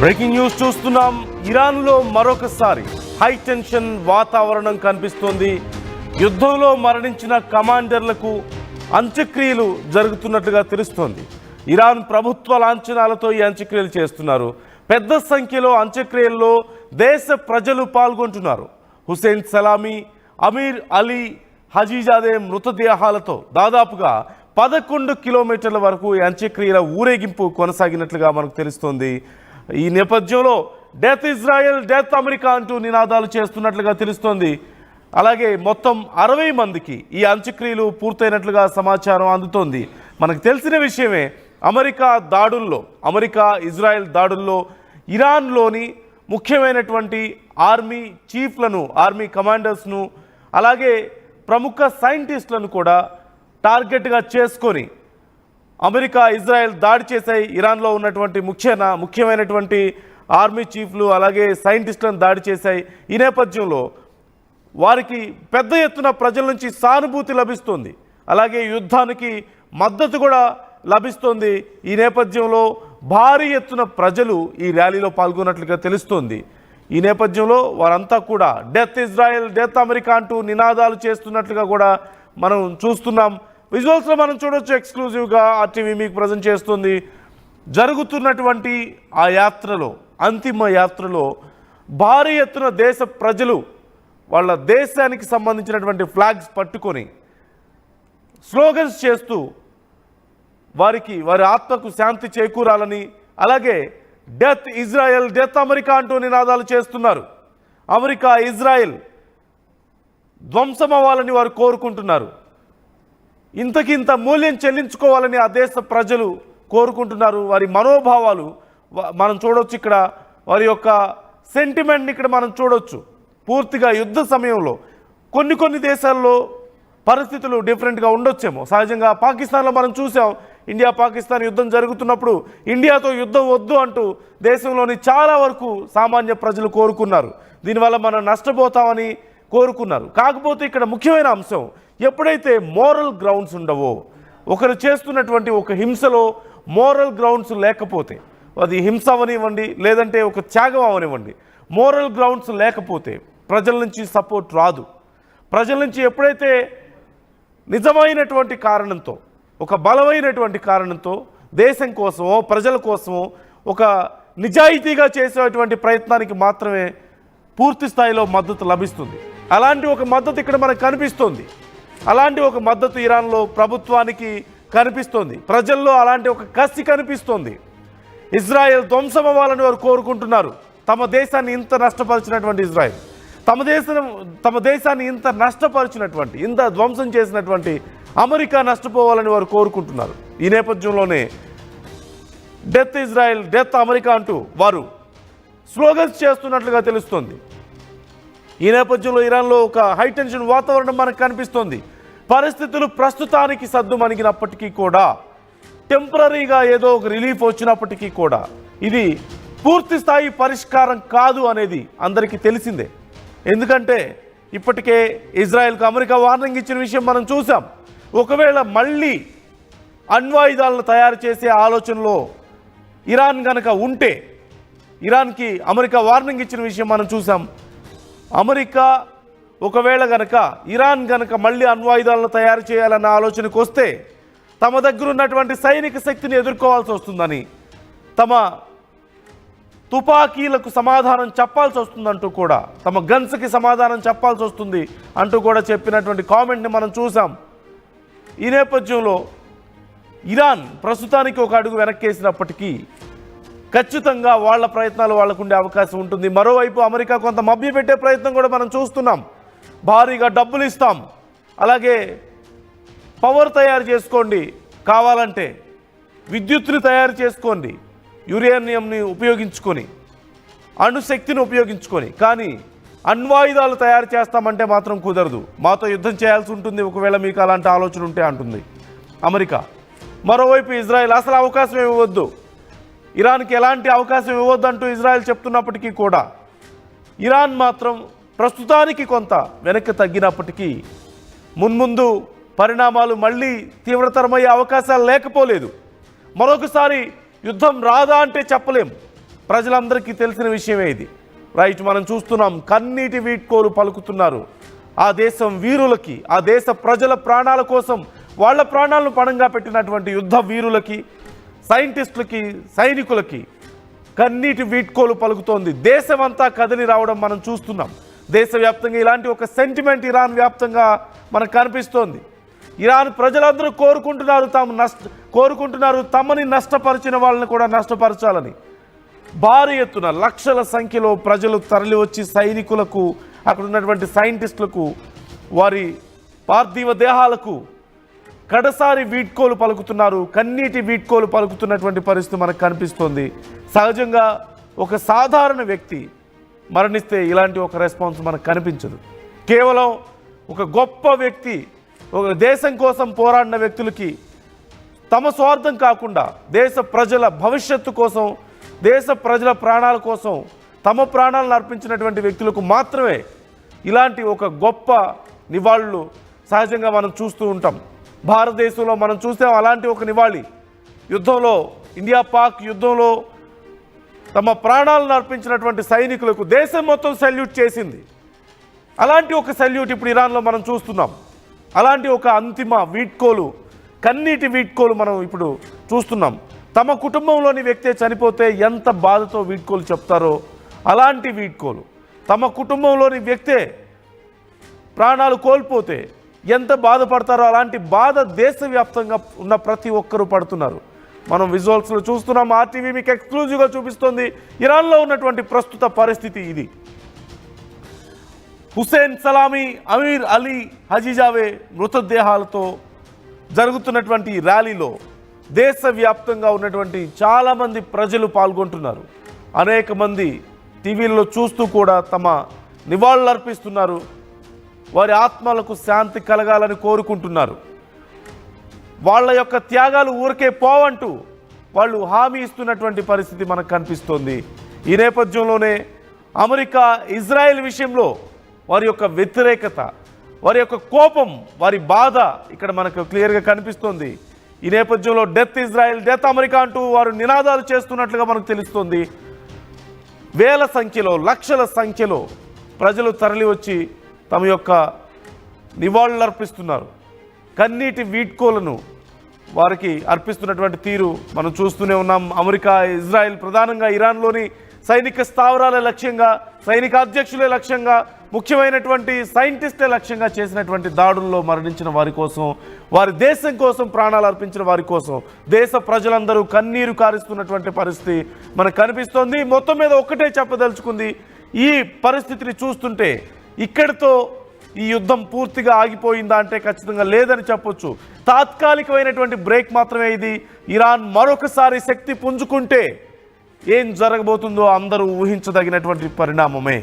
Breaking news చూస్తున్నాం. ఇరాన్లో మరొకసారి హై టెన్షన్ వాతావరణం కనిపిస్తోంది. యుద్ధంలో మరణించిన కమాండర్లకు అంత్యక్రియలు జరుగుతున్నట్లుగా తెలుస్తోంది. ఇరాన్ ప్రభుత్వ లాంఛనాలతో ఈ అంత్యక్రియలు చేస్తున్నారు. పెద్ద సంఖ్యలో అంత్యక్రియల్లో దేశ ప్రజలు పాల్గొంటున్నారు. హుసేన్ సలామీ, అమీర్ అలీ హజీజాదే మృతదేహాలతో దాదాపుగా 11 కిలోమీటర్ల వరకు ఈ అంత్యక్రియల ఊరేగింపు కొనసాగినట్లుగా మనకు తెలుస్తోంది. ఈ నేపథ్యంలో డెత్ ఇజ్రాయెల్, డెత్ అమెరికా అంటూ నినాదాలు చేస్తున్నట్లుగా తెలుస్తోంది. అలాగే మొత్తం 60 మందికి ఈ అంత్యక్రియలు పూర్తయినట్లుగా సమాచారం అందుతోంది. మనకు తెలిసిన విషయమే, అమెరికా ఇజ్రాయెల్ దాడుల్లో ఇరాన్లోని ముఖ్యమైనటువంటి ఆర్మీ చీఫ్లను, ఆర్మీ కమాండర్స్ను, అలాగే ప్రముఖ సైంటిస్టులను కూడా టార్గెట్గా చేసుకొని అమెరికా ఇజ్రాయెల్ దాడి చేశాయి. ఇరాన్లో ఉన్నటువంటి ముఖ్యమైనటువంటి ఆర్మీ చీఫ్లు అలాగే సైంటిస్టులను దాడి చేశాయి. ఈ నేపథ్యంలో వారికి పెద్ద ఎత్తున ప్రజల నుంచి సానుభూతి లభిస్తుంది, అలాగే యుద్ధానికి మద్దతు కూడా లభిస్తుంది. ఈ నేపథ్యంలో భారీ ఎత్తున ప్రజలు ఈ ర్యాలీలో పాల్గొన్నట్లుగా తెలుస్తోంది. ఈ నేపథ్యంలో వారంతా కూడా డెత్ ఇజ్రాయెల్, డెత్ అమెరికా అంటూ నినాదాలు చేస్తున్నట్లుగా కూడా మనం చూస్తున్నాం. విజువల్స్లో మనం చూడొచ్చు. ఎక్స్క్లూజివ్గా ఆర్టీవీ మీకు ప్రజెంట్ చేస్తుంది. జరుగుతున్నటువంటి ఆ యాత్రలో, అంతిమ యాత్రలో భారీ ఎత్తున దేశ ప్రజలు వాళ్ళ దేశానికి సంబంధించినటువంటి ఫ్లాగ్స్ పట్టుకొని స్లోగన్స్ చేస్తూ వారి ఆత్మకు శాంతి చేకూరాలని, అలాగే డెత్ ఇజ్రాయెల్, డెత్ అమెరికా అంటూ నినాదాలు చేస్తున్నారు. అమెరికా ఇజ్రాయెల్ ధ్వంసం అవ్వాలని వారు కోరుకుంటున్నారు. ఇంతకింత మూల్యం చెల్లించుకోవాలని ఆ దేశ ప్రజలు కోరుకుంటున్నారు. వారి మనోభావాలు మనం చూడొచ్చు. ఇక్కడ వారి యొక్క సెంటిమెంట్ని ఇక్కడ మనం చూడొచ్చు. పూర్తిగా యుద్ధ సమయంలో కొన్ని దేశాల్లో పరిస్థితులు డిఫరెంట్గా ఉండొచ్చేమో. సహజంగా పాకిస్తాన్లో మనం చూసాం. ఇండియా పాకిస్తాన్ యుద్ధం జరుగుతున్నప్పుడు ఇండియాతో యుద్ధం వద్దు అంటూ దేశంలోని చాలా వరకు సామాన్య ప్రజలు కోరుకున్నారు. దీనివల్ల మనం నష్టపోతామని కోరుకున్నారు. కాకపోతే ఇక్కడ ముఖ్యమైన అంశం, ఎప్పుడైతే మోరల్ గ్రౌండ్స్ ఉండవో, ఒకరు చేస్తున్నటువంటి ఒక హింసలో మోరల్ గ్రౌండ్స్ లేకపోతే, అది హింస అవనివ్వండి లేదంటే ఒక త్యాగం అవనివ్వండి, మోరల్ గ్రౌండ్స్ లేకపోతే ప్రజల నుంచి సపోర్ట్ రాదు. ప్రజల నుంచి ఎప్పుడైతే నిజమైనటువంటి కారణంతో, ఒక బలమైనటువంటి కారణంతో దేశం కోసమో ప్రజల కోసమో ఒక నిజాయితీగా చేసేటువంటి ప్రయత్నానికి మాత్రమే పూర్తి స్థాయిలో మద్దతు లభిస్తుంది. అలాంటి ఒక మద్దతు ఇక్కడ మనకు కనిపిస్తోంది. అలాంటి ఒక మద్దతు ఇరాన్లో ప్రభుత్వానికి కనిపిస్తోంది. ప్రజల్లో అలాంటి ఒక కసి కనిపిస్తోంది. ఇజ్రాయెల్ ధ్వంసం అవ్వాలని వారు కోరుకుంటున్నారు. తమ దేశాన్ని ఇంత నష్టపరిచినటువంటి ఇజ్రాయెల్, తమ దేశాన్ని ఇంత నష్టపరిచినటువంటి, ఇంత ధ్వంసం చేసినటువంటి అమెరికా నష్టపోవాలని వారు కోరుకుంటున్నారు. ఈ నేపథ్యంలోనే డెత్ ఇజ్రాయెల్, డెత్ అమెరికా అంటూ వారు స్లోగన్స్ చేస్తున్నట్లుగా తెలుస్తోంది. ఈ నేపథ్యంలో ఇరాన్లో ఒక హై టెన్షన్ వాతావరణం మనకు కనిపిస్తోంది. పరిస్థితులు ప్రస్తుతానికి సద్దుమణిగినప్పటికీ కూడా, టెంపరీగా ఏదో ఒక రిలీఫ్ వచ్చినప్పటికీ కూడా ఇది పూర్తి స్థాయి పరిష్కారం కాదు అనేది అందరికీ తెలిసిందే. ఎందుకంటే ఇప్పటికే ఇజ్రాయెల్కు అమెరికా వార్నింగ్ ఇచ్చిన విషయం మనం చూసాం. ఒకవేళ మళ్ళీ అణ్వాయుధాలను తయారు చేసే ఆలోచనలో ఇరాన్ గనక ఉంటే, ఇరాన్కి అమెరికా వార్నింగ్ ఇచ్చిన విషయం మనం చూసాం. అమెరికా ఒకవేళ గనక ఇరాన్ గనక మళ్ళీ అణ్వాయుధాలను తయారు చేయాలన్న ఆలోచనకు వస్తే తమ దగ్గర ఉన్నటువంటి సైనిక శక్తిని ఎదుర్కోవాల్సి వస్తుందని, తమ తుపాకీలకు సమాధానం చెప్పాల్సి వస్తుందంటూ కూడా, తమ గన్స్కి సమాధానం చెప్పాల్సి వస్తుంది అంటూ కూడా చెప్పినటువంటి కామెంట్ని మనం చూసాం. ఈ నేపథ్యంలో ఇరాన్ ప్రస్తుతానికి ఒక అడుగు వెనక్కేసినప్పటికీ ఖచ్చితంగా వాళ్ళ ప్రయత్నాలు వాళ్ళకు ఉండే అవకాశం ఉంటుంది. మరోవైపు అమెరికా కొంత మభ్యపెట్టే ప్రయత్నం కూడా మనం చూస్తున్నాం. భారీగా డబ్బులు ఇస్తాం, అలాగే పవర్ తయారు చేసుకోండి, కావాలంటే విద్యుత్తుని తయారు చేసుకోండి, యురేనియంని ఉపయోగించుకొని, అణుశక్తిని ఉపయోగించుకొని, కానీ అణ్వాయుధాలు తయారు చేస్తామంటే మాత్రం కుదరదు, మాతో యుద్ధం చేయాల్సి ఉంటుంది ఒకవేళ మీకు అలాంటి ఆలోచన ఉంటే అంటుంది అమెరికా. మరోవైపు ఇజ్రాయెల్ అసలు అవకాశం ఇవ్వవద్దు, ఇరాన్కి ఎలాంటి అవకాశం ఇవ్వద్దు అంటూ ఇజ్రాయెల్ చెప్తున్నప్పటికీ కూడా ఇరాన్ మాత్రం ప్రస్తుతానికి కొంత వెనక్కి తగ్గినప్పటికీ మున్ముందు పరిణామాలు మళ్ళీ తీవ్రతరమయ్యే అవకాశాలు లేకపోలేదు. మరొకసారి యుద్ధం రాదా అంటే చెప్పలేం. ప్రజలందరికీ తెలిసిన విషయమే ఇది. రైట్, మనం చూస్తున్నాం కన్నీటి వీడ్కోలు పలుకుతున్నారు ఆ దేశం వీరులకి, ఆ దేశ ప్రజల ప్రాణాల కోసం వాళ్ళ ప్రాణాలను పణంగా పెట్టినటువంటి యుద్ధ వీరులకి, సైంటిస్టులకి, సైనికులకి కన్నీటి వీడ్కోలు పలుకుతోంది. దేశమంతా కదిలి రావడం మనం చూస్తున్నాం. దేశవ్యాప్తంగా ఇలాంటి ఒక సెంటిమెంట్ ఇరాన్ వ్యాప్తంగా మనకు కనిపిస్తోంది. ఇరాన్ ప్రజలందరూ కోరుకుంటున్నారు తమని నష్టపరిచిన వాళ్ళని కూడా నష్టపరచాలని. భారీ ఎత్తున లక్షల సంఖ్యలో ప్రజలు తరలి వచ్చి సైనికులకు, అక్కడ ఉన్నటువంటి సైంటిస్టులకు, వారి పార్థివ దేహాలకు కడసారి వీడ్కోలు పలుకుతున్నారు. కన్నీటి వీడ్కోలు పలుకుతున్నటువంటి పరిస్థితి మనకు కనిపిస్తోంది. సహజంగా ఒక సాధారణ వ్యక్తి మరణిస్తే ఇలాంటి ఒక రెస్పాన్స్ మనకు కనిపించదు. కేవలం ఒక గొప్ప వ్యక్తి, ఒక దేశం కోసం పోరాడిన వ్యక్తులకి తమ స్వార్థం కాకుండా దేశ ప్రజల భవిష్యత్తు కోసం, దేశ ప్రజల ప్రాణాల కోసం తమ ప్రాణాలను అర్పించినటువంటి వ్యక్తులకు మాత్రమే ఇలాంటి ఒక గొప్ప నివాళులు సహజంగా మనం చూస్తూ ఉంటాం. భారతదేశంలో మనం చూసాం అలాంటి ఒక నివాళి. యుద్ధంలో, ఇండియా పాక్ యుద్ధంలో తమ ప్రాణాలను అర్పించినటువంటి సైనికులకు దేశం మొత్తం సెల్యూట్ చేసింది. అలాంటి ఒక సెల్యూట్ ఇప్పుడు ఇరాన్లో మనం చూస్తున్నాం. అలాంటి ఒక అంతిమ వీడ్కోలు, కన్నీటి వీడ్కోలు మనం ఇప్పుడు చూస్తున్నాం. తమ కుటుంబంలోని వ్యక్తే చనిపోతే ఎంత బాధతో వీడ్కోలు చెప్తారో అలాంటి వీడ్కోలు, తమ కుటుంబంలోని వ్యక్తే ప్రాణాలు కోల్పోతే ఎంత బాధపడతారో అలాంటి బాధ దేశవ్యాప్తంగా ఉన్న ప్రతి ఒక్కరూ పడుతున్నారు. మనం విజువల్స్లో చూస్తున్నాం. RTV మీకు ఎక్స్క్లూజివ్గా చూపిస్తోంది ఇరాన్లో ఉన్నటువంటి ప్రస్తుత పరిస్థితి ఇది. హుసేన్ సలామీ, అమీర్ అలీ హజీజావే మృతదేహాలతో జరుగుతున్నటువంటి ర్యాలీలో దేశవ్యాప్తంగా ఉన్నటువంటి చాలామంది ప్రజలు పాల్గొంటున్నారు. అనేక మంది టీవీల్లో చూస్తూ కూడా తమ నివాళులర్పిస్తున్నారు. వారి ఆత్మలకు శాంతి కలగాలని కోరుకుంటున్నారు. వాళ్ళ యొక్క త్యాగాలు ఊరికే పోవంటూ వాళ్ళు హామీ ఇస్తున్నటువంటి పరిస్థితి మనకు కనిపిస్తోంది. ఈ నేపథ్యంలోనే అమెరికా, ఇజ్రాయెల్ విషయంలో వారి యొక్క వ్యతిరేకత, వారి యొక్క కోపం, వారి బాధ ఇక్కడ మనకు క్లియర్గా కనిపిస్తోంది. ఈ నేపథ్యంలో డెత్ ఇజ్రాయెల్, డెత్ అమెరికా అంటూ వారు నినాదాలు చేస్తున్నట్లుగా మనకు తెలుస్తోంది. వేల సంఖ్యలో, లక్షల సంఖ్యలో ప్రజలు తరలి వచ్చి తమ యొక్క నివాళులు అర్పిస్తున్నారు. కన్నీటి వీడ్కోలను వారికి అర్పిస్తున్నటువంటి తీరు మనం చూస్తూనే ఉన్నాం. అమెరికా, ఇజ్రాయెల్ ప్రధానంగా ఇరాన్లోని సైనిక స్థావరాల లక్ష్యంగా, సైనిక అధ్యక్షులే లక్ష్యంగా, ముఖ్యమైనటువంటి సైంటిస్టులే లక్ష్యంగా చేసినటువంటి దాడుల్లో మరణించిన వారి కోసం, వారి దేశం కోసం ప్రాణాలు అర్పించిన వారి కోసం దేశ ప్రజలందరూ కన్నీరు కారుస్తున్నటువంటి పరిస్థితి మనకు కనిపిస్తోంది. మొత్తం మీద ఒక్కటే చెప్పదలుచుకుంది, ఈ పరిస్థితిని చూస్తుంటే ఇక్కడితో ఈ యుద్ధం పూర్తిగా ఆగిపోయిందా అంటే ఖచ్చితంగా లేదని చెప్పొచ్చు. తాత్కాలికమైనటువంటి బ్రేక్ మాత్రమే ఇది. ఇరాన్ మరొకసారి శక్తి పుంజుకుంటే ఏం జరగబోతుందో అందరూ ఊహించదగినటువంటి పరిణామమే.